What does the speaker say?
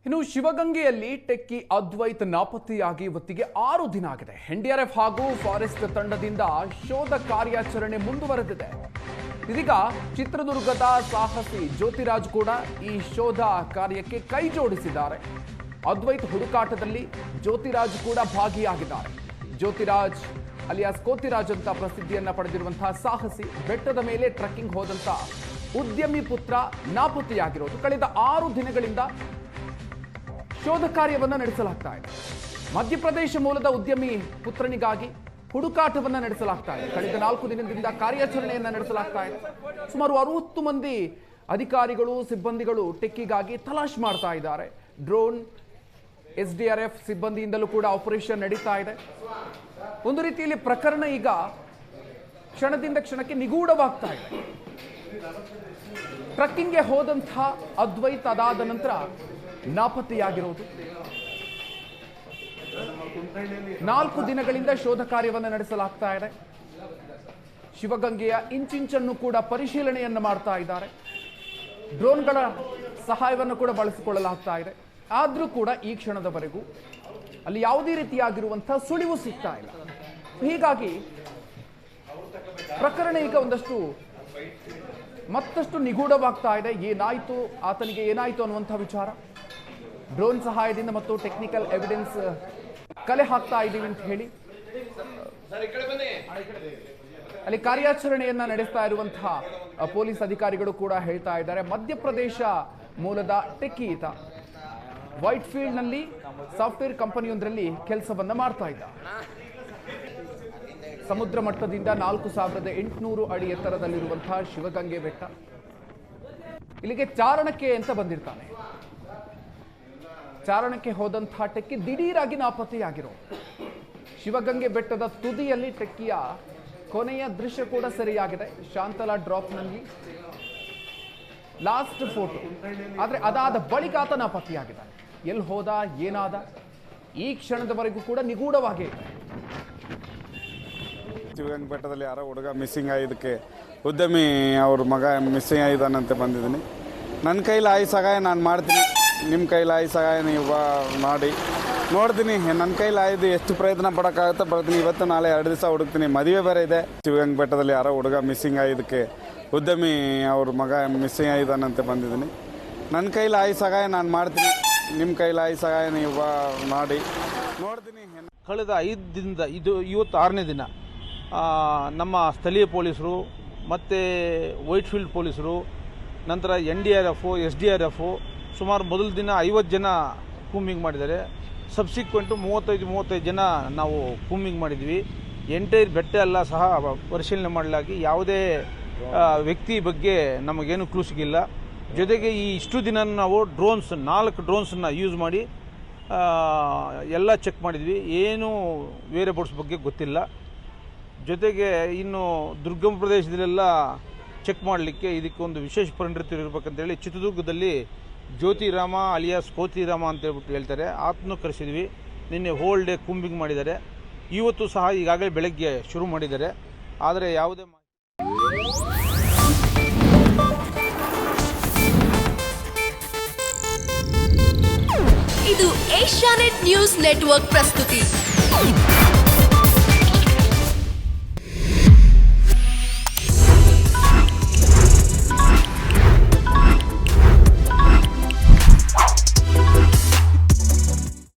ಇನ್ನು ಶಿವಗಂಗೆಯಲ್ಲಿ ಟೆಕ್ಕಿ ಅದ್ವೈತ್ ನಾಪತ್ತೆಯಾಗಿ ಇವತ್ತಿಗೆ 6 ದಿನ ಆಗಿದೆ. ಎನ್ಡಿಆರ್ಎಫ್ ಹಾಗೂ ಫಾರೆಸ್ಟ್ ತಂಡದಿಂದ ಶೋಧ ಕಾರ್ಯಾಚರಣೆ ಮುಂದುವರೆದಿದೆ. ಇದೀಗ ಚಿತ್ರದುರ್ಗದ ಸಾಹಸಿ ಜ್ಯೋತಿರಾಜ್ ಕೂಡ ಈ ಶೋಧ ಕಾರ್ಯಕ್ಕೆ ಕೈ ಜೋಡಿಸಿದ್ದಾರೆ. ಅದ್ವೈತ್ ಹುಡುಕಾಟದಲ್ಲಿ ಜ್ಯೋತಿರಾಜ್ ಕೂಡ ಭಾಗಿಯಾಗಿದ್ದಾರೆ. ಜ್ಯೋತಿರಾಜ್ ಅಲಿಯಾಸ್ ಕೋತಿರಾಜ್ ಅಂತ ಪ್ರಸಿದ್ಧಿಯನ್ನ ಪಡೆದಿರುವಂತಹ ಸಾಹಸಿ ಬೆಟ್ಟದ ಮೇಲೆ ಟ್ರೆಕ್ಕಿಂಗ್ ಹೋದಂತ ಉದ್ಯಮಿ ಪುತ್ರ ನಾಪತ್ತೆಯಾಗಿರೋದು. ಕಳೆದ 6 ದಿನಗಳಿಂದ ಶೋಧ ಕಾರ್ಯವನ್ನು ನಡೆಸಲಾಗ್ತಾ ಇದೆ. ಮಧ್ಯಪ್ರದೇಶ ಮೂಲದ ಉದ್ಯಮಿ ಪುತ್ರನಿಗಾಗಿ ಹುಡುಕಾಟವನ್ನು ನಡೆಸಲಾಗ್ತಾ ಇದೆ. ಕಳೆದ 4 ದಿನದಿಂದ ಕಾರ್ಯಾಚರಣೆಯನ್ನು ನಡೆಸಲಾಗ್ತಾ ಇದೆ. ಸುಮಾರು 60 ಮಂದಿ ಅಧಿಕಾರಿಗಳು ಸಿಬ್ಬಂದಿಗಳು ಟೆಕ್ಕಿಗಾಗಿ ತಲಾಶ್ ಮಾಡ್ತಾ ಇದ್ದಾರೆ. ಡ್ರೋನ್ SDRF ಸಿಬ್ಬಂದಿಯಿಂದಲೂ ಕೂಡ ಆಪರೇಷನ್ ನಡೀತಾ ಇದೆ. ಒಂದು ರೀತಿಯಲ್ಲಿ ಪ್ರಕರಣ ಈಗ ಕ್ಷಣದಿಂದ ಕ್ಷಣಕ್ಕೆ ನಿಗೂಢವಾಗ್ತಾ ಇದೆ. ಟ್ರಕ್ಕಿಂಗ್ಗೆ ಹೋದಂಥ ಅದ್ವೈತ್ ಅದಾದ ನಂತರ ನಾಪತ್ತೆಯಾಗಿರುವುದು. 4 ದಿನಗಳಿಂದ ಶೋಧ ಕಾರ್ಯವನ್ನು ನಡೆಸಲಾಗ್ತಾ ಇದೆ. ಶಿವಗಂಗೆಯ ಇಂಚಿಂಚನ್ನು ಕೂಡ ಪರಿಶೀಲನೆಯನ್ನು ಮಾಡ್ತಾ ಇದ್ದಾರೆ. ಡ್ರೋನ್ಗಳ ಸಹಾಯವನ್ನು ಕೂಡ ಬಳಸಿಕೊಳ್ಳಲಾಗ್ತಾ ಇದೆ. ಆದರೂ ಕೂಡ ಈ ಕ್ಷಣದವರೆಗೂ ಅಲ್ಲಿ ಯಾವುದೇ ರೀತಿಯಾಗಿರುವಂತಹ ಸುಳಿವು ಸಿಗ್ತಾ ಇಲ್ಲ. ಹೀಗಾಗಿ ಪ್ರಕರಣ ಈಗ ಮತ್ತಷ್ಟು ನಿಗೂಢವಾಗ್ತಾ ಇದೆ. ಏನಾಯಿತು, ಆತನಿಗೆ ಏನಾಯಿತು ಅನ್ನುವಂಥ ವಿಚಾರ. ಡ್ರೋನ್ ಸಹಾಯದಿಂದ ಮತ್ತು ಟೆಕ್ನಿಕಲ್ ಎವಿಡೆನ್ಸ್ ಕಲೆ ಹಾಕ್ತಾ ಇದ್ದೀವಿ ಅಂತ ಹೇಳಿ ಅಲ್ಲಿ ಕಾರ್ಯಾಚರಣೆಯನ್ನ ನಡೆಸ್ತಾ ಇರುವಂತಹ ಪೊಲೀಸ್ ಅಧಿಕಾರಿಗಳು ಕೂಡ ಹೇಳ್ತಾ ಇದ್ದಾರೆ. ಮಧ್ಯಪ್ರದೇಶ ಮೂಲದ ಟೆಕ್ಕಿ ಈತ ವೈಟ್ ಫೀಲ್ಡ್ ನಲ್ಲಿ ಸಾಫ್ಟ್ವೇರ್ ಕಂಪನಿಯೊಂದರಲ್ಲಿ ಕೆಲಸವನ್ನ ಮಾಡ್ತಾ ಇದ್ದ. ಸಮುದ್ರ ಮಟ್ಟದಿಂದ 4800 ಅಡಿ ಎತ್ತರದಲ್ಲಿರುವಂತಹ ಶಿವಗಂಗೆ ಬೆಟ್ಟ. ಇಲ್ಲಿಗೆ ಚಾರಣಕ್ಕೆ ಅಂತ ಬಂದಿರ್ತಾನೆ. ಚಾರಣಕ್ಕೆ ಹೋದಂತಹ ಟೆಕ್ಕಿ ದಿಢೀರಾಗಿ ನಾಪತ್ತೆಯಾಗಿರೋ. ಶಿವಗಂಗೆ ಬೆಟ್ಟದ ತುದಿಯಲ್ಲಿ ಟೆಕ್ಕಿಯ ಕೊನೆಯ ದೃಶ್ಯ ಕೂಡ ಸರಿಯಾಗಿದೆ. ಶಾಂತಲಾ ಡ್ರಾಪ್ನಲ್ಲಿ ಲಾಸ್ಟ್ ಫೋಟೋ. ಆದರೆ ಅದಾದ ಬಳಿಕ ಆತ ನಾಪತ್ತೆಯಾಗಿದ್ದಾನೆ. ಎಲ್ಲಿ ಹೋದ, ಏನಾದ, ಈ ಕ್ಷಣದವರೆಗೂ ಕೂಡ ನಿಗೂಢವಾಗೇ ಇದೆ. ಶಿವಗಂಗೆ ಬೆಟ್ಟದಲ್ಲಿ ಯಾರೋ ಹುಡುಗ ಮಿಸ್ಸಿಂಗ್ ಆಗಿದ್ದಕ್ಕೆ ಉದ್ಯಮಿ ಅವ್ರ ಮಗ ಮಿಸ್ಸಿಂಗ್ ಆಗಿದ್ದಾನಂತೆ ಬಂದಿದ್ದೀನಿ. ನನ್ನ ಕೈಲಿ ಆಯಿ ಸಹಾಯ ನಾನು ಮಾಡ್ತೀನಿ, ನಿಮ್ಮ ಕೈಲಿ ಆಯಿ ಸಹಾಯ ನೀವು ಮಾಡಿ ನೋಡ್ತೀನಿ. ನನ್ನ ಕೈಲಿ ಆಯ್ದು ಎಷ್ಟು ಪ್ರಯತ್ನ ಪಡೋಕ್ಕಾಗುತ್ತೋ ಬರ್ತೀನಿ. ಇವತ್ತು ನಾಳೆ 2 ದಿವಸ ಹುಡುಕ್ತೀನಿ. ಮದುವೆ ಬೇರೆ ಇದೆ. ಶಿವಗಂಗೆ ಬೆಟ್ಟದಲ್ಲಿ ಯಾರೋ ಹುಡುಗ ಮಿಸ್ಸಿಂಗ್ ಆಗಿದ್ದಕ್ಕೆ ಉದ್ಯಮಿ ಅವ್ರ ಮಗ ಮಿಸ್ಸಿಂಗ್ ಆಗಿದ್ದಾನಂತೆ ಬಂದಿದ್ದೀನಿ. ನನ್ನ ಕೈಲಿ ಆಯಿ ಸಹಾಯ ನಾನು ಮಾಡ್ತೀನಿ, ನಿಮ್ಮ ಕೈಲಿ ಆಯಿ ಸಹಾಯ ನೀವು ಮಾಡಿ ನೋಡ್ತೀನಿ. ಕಳೆದ 5 ದಿನದ ಇವತ್ತು 6ನೇ ದಿನ ನಮ್ಮ ಸ್ಥಳೀಯ ಪೊಲೀಸರು ಮತ್ತು ವೈಟ್ ಫೀಲ್ಡ್ ಪೊಲೀಸರು, ನಂತರ NDRF, SDRF ಸುಮಾರು ಮೊದಲ ದಿನ 50 ಜನ ಕೂಂಬಿಂಗ್ ಮಾಡಿದ್ದಾರೆ. ಸಬ್ಸಿಕ್ವೆಂಟು 35 ಜನ ನಾವು ಕೂಂಬಿಂಗ್ ಮಾಡಿದ್ವಿ. ಎಂಟೈರ್ ಬೆಟ್ಟ ಎಲ್ಲ ಸಹ ಪರಿಶೀಲನೆ ಮಾಡಲಾಗಿ ಯಾವುದೇ ವ್ಯಕ್ತಿ ಬಗ್ಗೆ ನಮಗೇನು ಕ್ಲೂ ಸಿಗಿಲ್ಲ. ಜೊತೆಗೆ ಇಷ್ಟು ದಿನ ನಾವು 4 ಡ್ರೋನ್ಸನ್ನು ಯೂಸ್ ಮಾಡಿ ಎಲ್ಲ ಚೆಕ್ ಮಾಡಿದ್ವಿ. ಏನು ವೇರಿಯಬಲ್ಸ್ ಬಗ್ಗೆ ಗೊತ್ತಿಲ್ಲ. ಜೊತೆಗೆ ಇನ್ನು ದುರ್ಗಮ ಪ್ರದೇಶದಲ್ಲೆಲ್ಲ ಚೆಕ್ ಮಾಡಲಿಕ್ಕೆ ಇದಕ್ಕೊಂದು ವಿಶೇಷ ಪರಿಣತಿ ಇರಬೇಕಂತೇಳಿ ಚಿತ್ರದುರ್ಗದಲ್ಲಿ ಜ್ಯೋತಿರಾಮ ಅಲಿಯಾಸ್ ಕೋತಿರಾಮ ಅಂತ ಹೇಳ್ತಾರೆ, ಆತನೂ ಕರೆಸಿದ್ವಿ. ನಿನ್ನೆ ಹೋಲ್ ಡೇ ಕೂಂಬಿಂಗ್ ಮಾಡಿದ್ದಾರೆ. ಇವತ್ತು ಸಹ ಈಗಾಗಲೇ ಬೆಳಗ್ಗೆ ಶುರು ಮಾಡಿದ್ದಾರೆ. ಆದರೆ ಯಾವುದೇ ಇದು ಏಷ್ಯಾನೆಟ್ ನ್ಯೂಸ್ ನೆಟ್ವರ್ಕ್ ಪ್ರಸ್ತುತಿ.